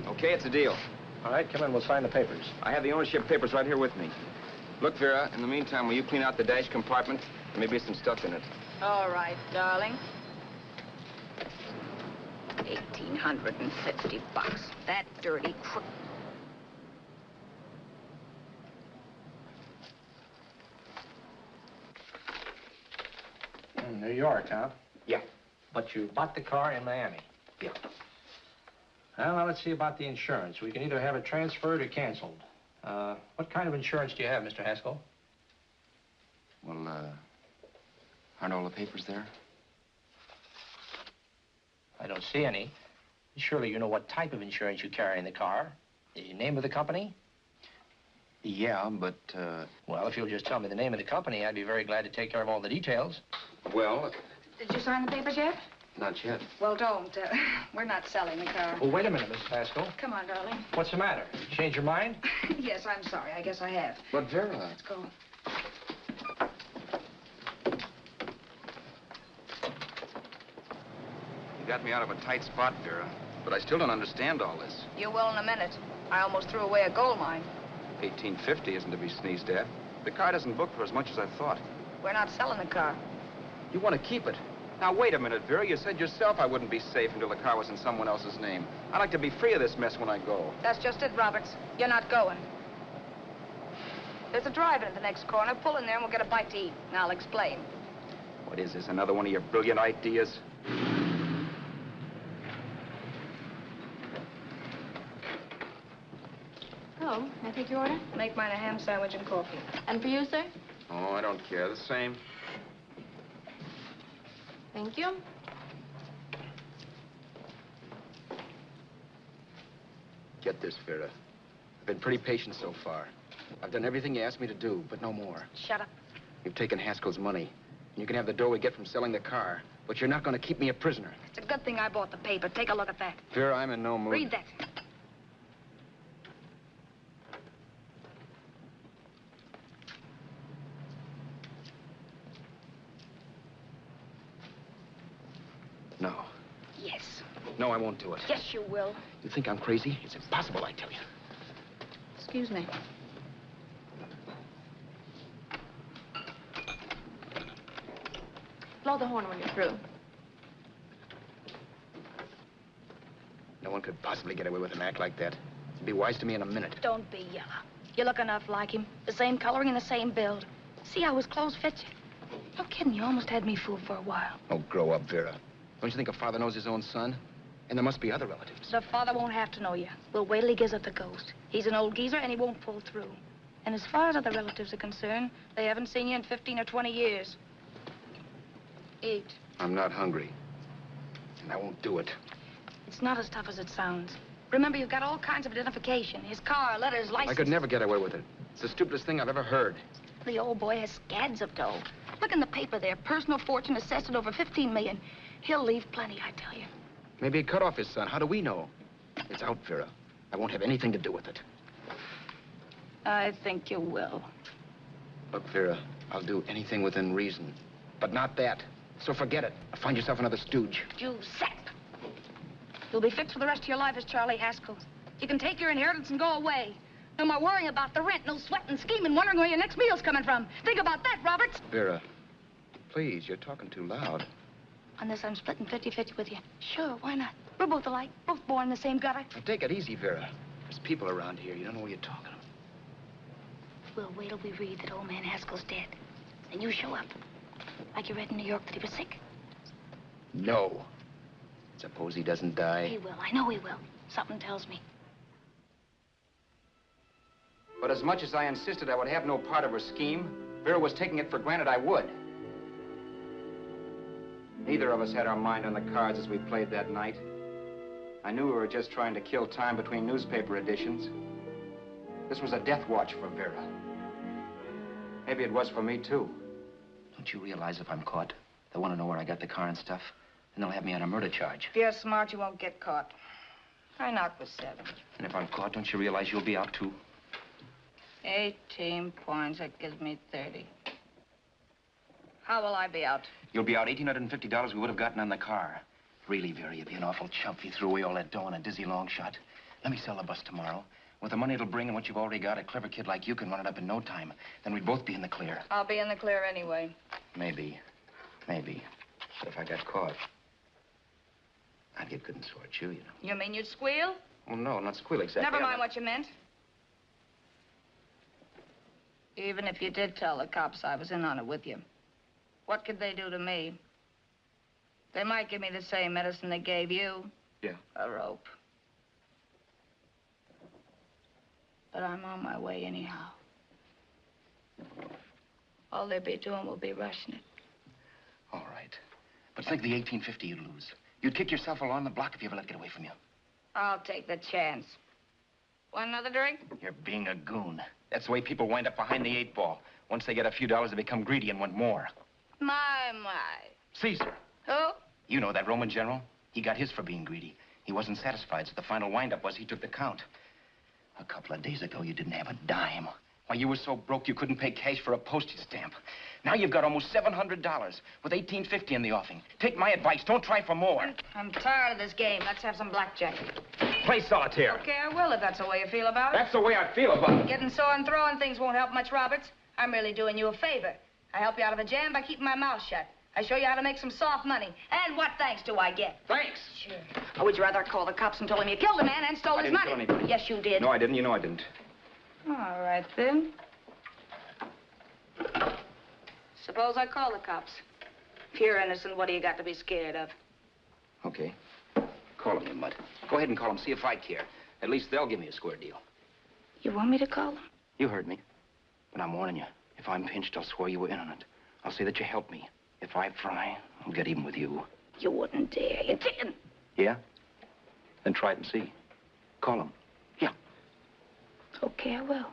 Okay, it's a deal. All right, come in, we'll sign the papers. I have the ownership papers right here with me. Look, Vera, in the meantime, will you clean out the dash compartment? There may be some stuff in it. All right, darling. 1,850 bucks. That dirty crook. New York, huh? Yeah. But you bought the car in Miami? Yeah. Well, now let's see about the insurance. We can either have it transferred or canceled. What kind of insurance do you have, Mr. Haskell? Well, aren't all the papers there? I don't see any. Surely you know what type of insurance you carry in the car. The name of the company? Yeah, but, Well, if you'll just tell me the name of the company, I'd be very glad to take care of all the details. well, Did you sign the papers yet? not yet. Well, don't. We're not selling the car. Oh, wait a minute, Mrs. Haskell. Come on, darling. What's the matter? You changed your mind? Yes, I'm sorry. I guess I have. But, Vera... Let's go. You got me out of a tight spot, Vera. But I still don't understand all this. You will in a minute. I almost threw away a gold mine. 1850 isn't to be sneezed at. The car doesn't book for as much as I thought. We're not selling the car. You want to keep it. Now, wait a minute, Vera. You said yourself I wouldn't be safe until the car was in someone else's name. I'd like to be free of this mess when I go. That's just it, Roberts. You're not going. There's a drive-in at the next corner. Pull in there and we'll get a bite to eat. And I'll explain. What is this, another one of your brilliant ideas? Oh, may I take your order? Make mine a ham sandwich and coffee. And for you, sir? Oh, I don't care. The same. Thank you. Get this, Vera. I've been pretty patient so far. I've done everything you asked me to do, but no more. Shut up. You've taken Haskell's money. And you can have the dough we get from selling the car. But you're not going to keep me a prisoner. It's a good thing I bought the paper. Take a look at that. Vera, I'm in no mood. Read that. No. Yes. No, I won't do it. Yes, you will. You think I'm crazy? It's impossible, I tell you. Excuse me. Blow the horn when you're through. No one could possibly get away with an act like that. It'd be wise to me in a minute. Don't be yellow. You look enough like him. The same coloring and the same build. See how his clothes fit you? No kidding, you almost had me fooled for a while. Oh, grow up, Vera. Don't you think a father knows his own son? And there must be other relatives. The father won't have to know you. We'll wait till he gives up the ghost. He's an old geezer and he won't pull through. And as far as other relatives are concerned, they haven't seen you in 15 or 20 years. Eat. I'm not hungry. And I won't do it. It's not as tough as it sounds. Remember, you've got all kinds of identification. His car, letters, license. I could never get away with it. It's the stupidest thing I've ever heard. The old boy has scads of dough. Look in the paper there. Personal fortune assessed at over 15 million. He'll leave plenty, I tell you. Maybe he cut off his son. How do we know? It's out, Vera. I won't have anything to do with it. I think you will. Look, Vera, I'll do anything within reason. But not that. So forget it. Find yourself another stooge. You sap. You'll be fixed for the rest of your life as Charlie Haskell. You can take your inheritance and go away. No more worrying about the rent, no sweating, scheming, wondering where your next meal's coming from. Think about that, Roberts. Vera, please, you're talking too loud. On this, I'm splitting 50-50 with you. Sure, why not? We're both alike, both born in the same gutter. Now, take it easy, Vera. There's people around here. You don't know what you're talking about. We'll wait till we read that old man Haskell's dead. Then you show up. Like you read in New York that he was sick. No. Suppose he doesn't die. He will. I know he will. Something tells me. But as much as I insisted I would have no part of her scheme, Vera was taking it for granted I would. Neither of us had our mind on the cards as we played that night. I knew we were just trying to kill time between newspaper editions. This was a death watch for Vera. Maybe it was for me, too. Don't you realize if I'm caught, they'll want to know where I got the car and stuff, and they'll have me on a murder charge. If you're smart, you won't get caught. I knocked for 7. And if I'm caught, don't you realize you'll be out, too? 18 points, that gives me 30. How will I be out? You'll be out $1,850 we would have gotten on the car. Really, Vera, you'd be an awful chump if you threw away all that dough on a dizzy long shot. Let me sell the bus tomorrow. With the money it'll bring and what you've already got, a clever kid like you can run it up in no time. Then we'd both be in the clear. I'll be in the clear anyway. Maybe. Maybe. But if I got caught, I'd get good and sort you, you know. You mean you'd squeal? Well, no, not squeal exactly. Never mind what you meant. Even if you did tell the cops I was in on it with you, what could they do to me? They might give me the same medicine they gave you. Yeah. A rope. But I'm on my way anyhow. All they'll be doing will be rushing it. All right. But think of the 1850 you'd lose. You'd kick yourself along the block if you ever let it get away from you. I'll take the chance. Want another drink? You're being a goon. That's the way people wind up behind the 8 ball. Once they get a few dollars, they become greedy and want more. My. Caesar. Who? You know that Roman general? He got his for being greedy. He wasn't satisfied, so the final wind-up was he took the count. A couple of days ago, you didn't have a dime. Why, you were so broke you couldn't pay cash for a postage stamp. Now you've got almost $700 with $1,850 in the offing. Take my advice. Don't try for more. I'm tired of this game. Let's have some blackjack. Play solitaire. Okay, I will if that's the way you feel about it. That's the way I feel about it. Getting sore and throwing things won't help much, Roberts. I'm really doing you a favor. I help you out of a jam by keeping my mouth shut. I show you how to make some soft money. And what thanks do I get? Thanks. Sure. Or would you rather call the cops and told him you killed a man and stole his money? I didn't kill anybody. Yes, you did. No, I didn't. You know I didn't. All right, then. Suppose I call the cops. If you're innocent, what do you got to be scared of? Okay. Call them, you mutt. Go ahead and call them. See if I care. At least they'll give me a square deal. You want me to call them? You heard me. But I'm warning you. If I'm pinched, I'll swear you were in on it. I'll say that you helped me. If I fry, I'll get even with you. You wouldn't dare. You didn't. Yeah? Then try it and see. Call them. Yeah. Okay, I will.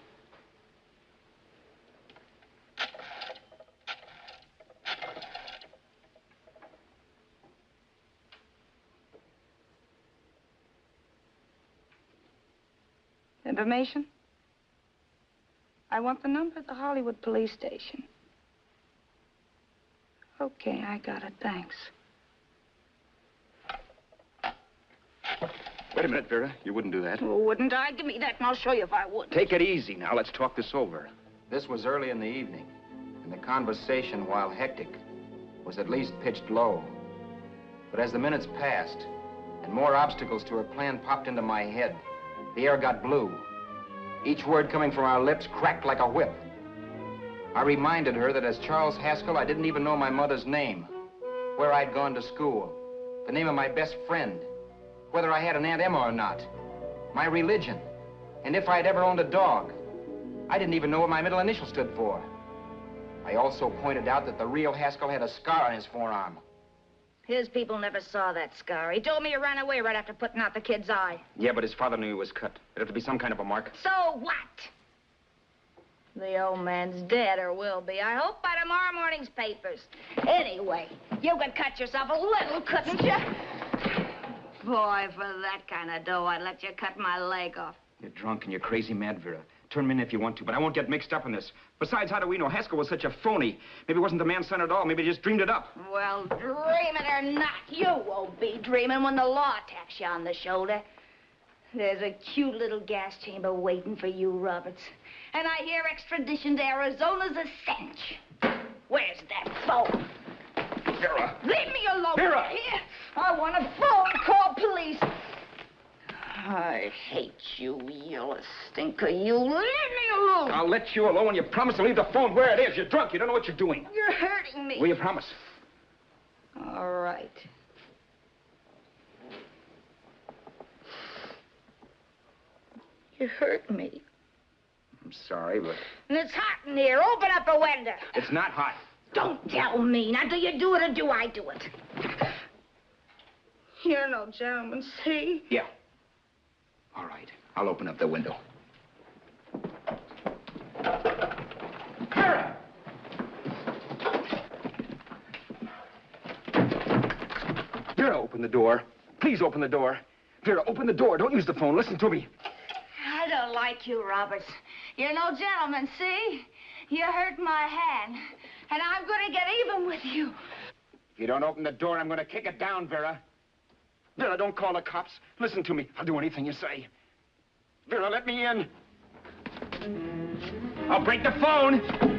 Information? I want the number of the Hollywood police station. Okay, I got it. Thanks. Wait a minute, Vera. You wouldn't do that. Oh, wouldn't I? Give me that and I'll show you if I would. Take it easy now. Let's talk this over. This was early in the evening, and the conversation, while hectic, was at least pitched low. But as the minutes passed, and more obstacles to her plan popped into my head, the air got blue. Each word coming from our lips cracked like a whip. I reminded her that as Charles Haskell, I didn't even know my mother's name, where I'd gone to school, the name of my best friend, whether I had an Aunt Emma or not, my religion, and if I'd ever owned a dog. I didn't even know what my middle initial stood for. I also pointed out that the real Haskell had a scar on his forearm. His people never saw that scar. He told me he ran away right after putting out the kid's eye. Yeah, but his father knew he was cut. It'd have to be some kind of a mark. So what? The old man's dead, or will be. I hope by tomorrow morning's papers. Anyway, you could cut yourself a little, couldn't you? Boy, for that kind of dough, I'd let you cut my leg off. You're drunk and you're crazy mad, Vera. Turn me in if you want to, but I won't get mixed up in this. Besides, how do we know? Haskell was such a phony. Maybe he wasn't the man's son at all. Maybe he just dreamed it up. Well, dream it or not, you won't be dreaming when the law taps you on the shoulder. There's a cute little gas chamber waiting for you, Roberts. And I hear extradition to Arizona's a cinch. Where's that phone? Vera! Leave me alone. Vera! Here. I want a phone. Call police. I hate you, you stinker. You leave me alone. I'll let you alone when you promise to leave the phone where it is. You're drunk. You don't know what you're doing. You're hurting me. Will you promise? All right. You hurt me. I'm sorry, but... And it's hot in here. Open up a window. It's not hot. Don't tell me. Now, do you do it or do I do it? You're no gentleman, see? Yeah. All right. I'll open up the window. Vera! Vera, open the door. Please open the door. Vera, open the door. Don't use the phone. Listen to me. I don't like you, Roberts. You're no gentleman, see? You hurt my hand, and I'm going to get even with you. If you don't open the door, I'm going to kick it down, Vera. Vera, don't call the cops. Listen to me. I'll do anything you say. Vera, let me in. I'll break the phone.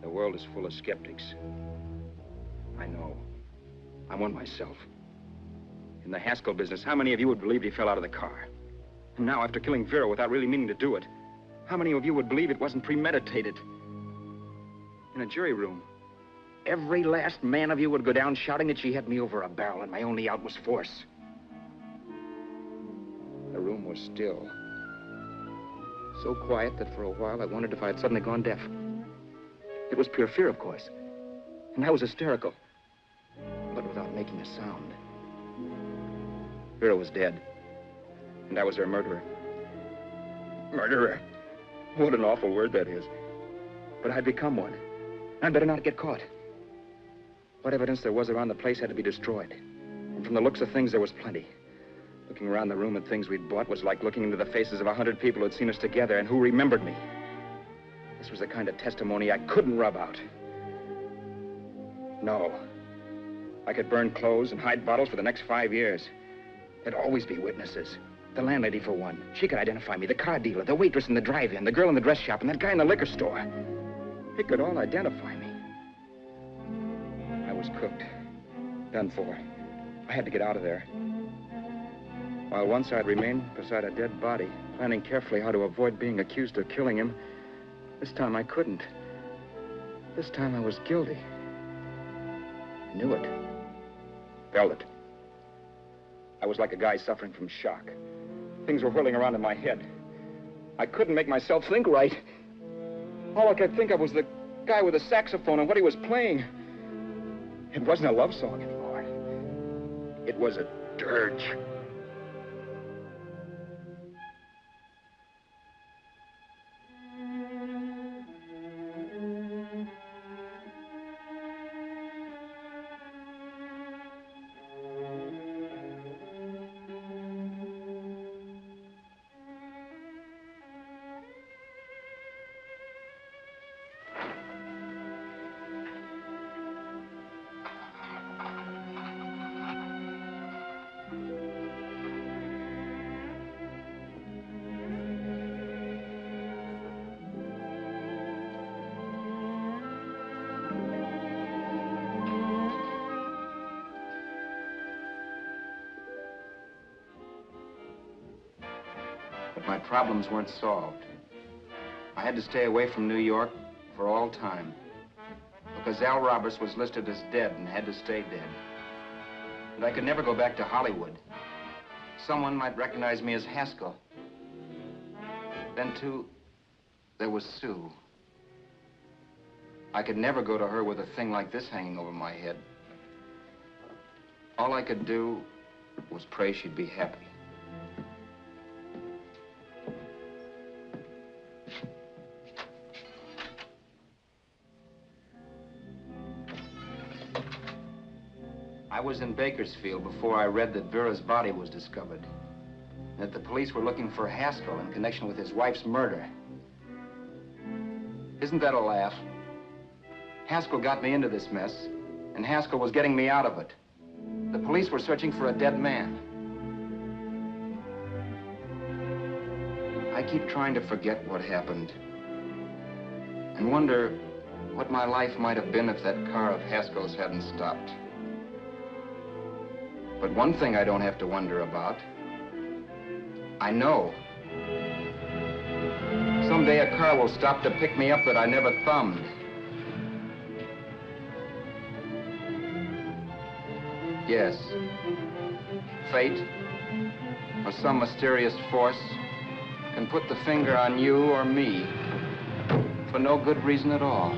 The world is full of skeptics. I know. I'm one myself. In the Haskell business, how many of you would believe he fell out of the car? And now, after killing Vera without really meaning to do it, how many of you would believe it wasn't premeditated? In a jury room, every last man of you would go down shouting that she had me over a barrel and my only out was force. The room was still. So quiet that for a while I wondered if I had suddenly gone deaf. It was pure fear, of course. And I was hysterical. But without making a sound. Vera was dead. And I was her murderer. Murderer. What an awful word that is. But I'd become one. I'd better not get caught. What evidence there was around the place had to be destroyed. And from the looks of things, there was plenty. Looking around the room at things we'd bought was like looking into the faces of 100 people who'd seen us together and who remembered me. This was the kind of testimony I couldn't rub out. No. I could burn clothes and hide bottles for the next 5 years. There'd always be witnesses. The landlady, for one. She could identify me. The car dealer, the waitress in the drive-in, the girl in the dress shop, and that guy in the liquor store. They could all identify me. I was cooked. Done for. I had to get out of there. While once I'd remained beside a dead body, planning carefully how to avoid being accused of killing him, this time I couldn't. This time I was guilty. Knew it. Felt it. I was like a guy suffering from shock. Things were whirling around in my head. I couldn't make myself think right. All I could think of was the guy with the saxophone and what he was playing. It wasn't a love song anymore. It was a dirge. My problems weren't solved. I had to stay away from New York for all time. Because Al Roberts was listed as dead and had to stay dead. And I could never go back to Hollywood. Someone might recognize me as Haskell. Then, too, there was Sue. I could never go to her with a thing like this hanging over my head. All I could do was pray she'd be happy. I was in Bakersfield before I read that Vera's body was discovered. And that the police were looking for Haskell in connection with his wife's murder. Isn't that a laugh? Haskell got me into this mess, and Haskell was getting me out of it. The police were searching for a dead man. I keep trying to forget what happened and wonder what my life might have been if that car of Haskell's hadn't stopped. But one thing I don't have to wonder about. I know. Someday a car will stop to pick me up that I never thumbed. Yes. Fate, or some mysterious force, can put the finger on you or me for no good reason at all.